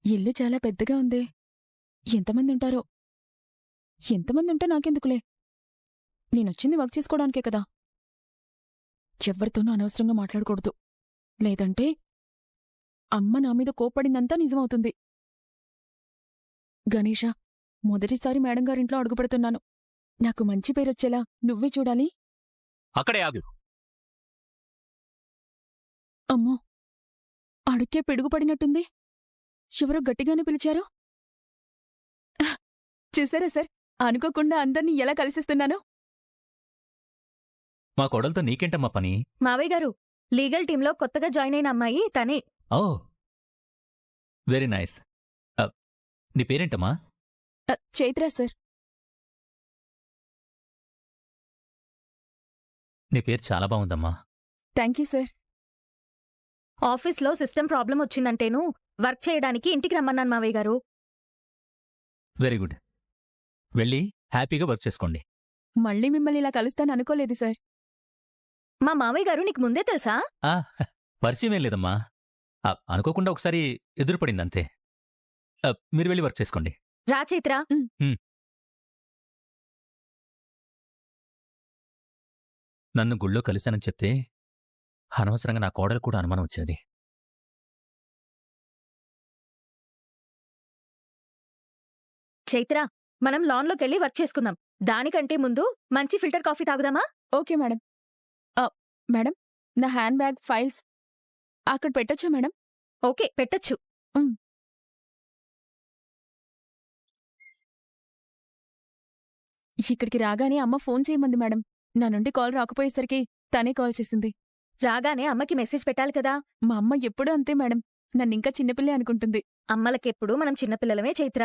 ఇల్లు చాలా పెద్దగా ఉందే. ఎంతమందుంటారో? ఎంతమందుంటే నాకెందుకులే. నేనొచ్చింది వర్క్ చేసుకోడానికే కదా. ఎవ్వరితోనూ అనవసరంగా మాట్లాడకూడదు. లేదంటే అమ్మ నా మీద కోప్పడిందంతా నిజమవుతుంది. గణేషా, మొదటిసారి మేడంగారింట్లో అడుగుపెడుతున్నాను. నాకు మంచి పేరొచ్చేలా నువ్వే చూడాలి. అక్కడే ఆగు. అమ్మో, అడుక్కే పిడుగుపడినట్టుంది. ఎవరో గట్టిగానే పిలిచారు. చూసారా సార్, అనుకోకుండా అందర్నీ ఎలా కలిసిస్తున్నానో. మా కోడలతో నీకేంటమ్మా పని? మావయ్య గారు, లీగల్ టీంలో కొత్తగా జాయిన్ అయిన అమ్మాయి తనే. ఓ, వెరీ నైస్. నీ పేరేంటమ్మా? చైత్రా సార్. నీ పేరు చాలా బాగుందమ్మా. Thank you sir. ఆఫీస్లో సిస్టమ్ ప్రాబ్లం వచ్చిందంటేను వర్క్ చేయడానికి ఇంటికి రమ్మన్నాను మావయ్య గారు. Very good. వెళ్ళి హ్యాపీగా వర్క్ చేసుకోండి. మళ్ళీ మిమ్మల్ని ఇలా కలుస్తాననుకోలేదు సార్. మా మావయ్య గారు నీకు ముందే తెలుసా? పరిచయం ఏం లేదమ్మా. అనుకోకుండా ఒకసారి ఎదురుపడిందంతే. మీరు వెళ్ళి వర్క్ చేసుకోండి. రా చైత్ర. నన్ను గుళ్ళో కలిశానని చెప్తే అనవసరంగా నా కోడలు కూడా అనుమానం వచ్చేది. చైత్ర, మనం లాన్లోకెళ్ళి వర్క్ చేసుకుందాం. దానికంటే ముందు మంచి ఫిల్టర్ కాఫీ తాగుదామా? Okay madam. మేడం, నా హ్యాండ్ బ్యాగ్, ఫైల్స్ అక్కడ పెట్టొచ్చా మేడం? ఓకే, పెట్టొచ్చు. ఇక్కడికి రాగానే అమ్మ ఫోన్ చేయమంది మేడం. నా నుండి కాల్ రాకపోయేసరికి తనే కాల్ చేసింది. రాగానే అమ్మకి మెసేజ్ పెట్టాలి కదా. మా అమ్మ ఎప్పుడూ అంతే మేడం. నన్నింకా చిన్నపిల్లే అనుకుంటుంది. అమ్మలకెప్పుడు మనం చిన్నపిల్లలమే చైత్ర.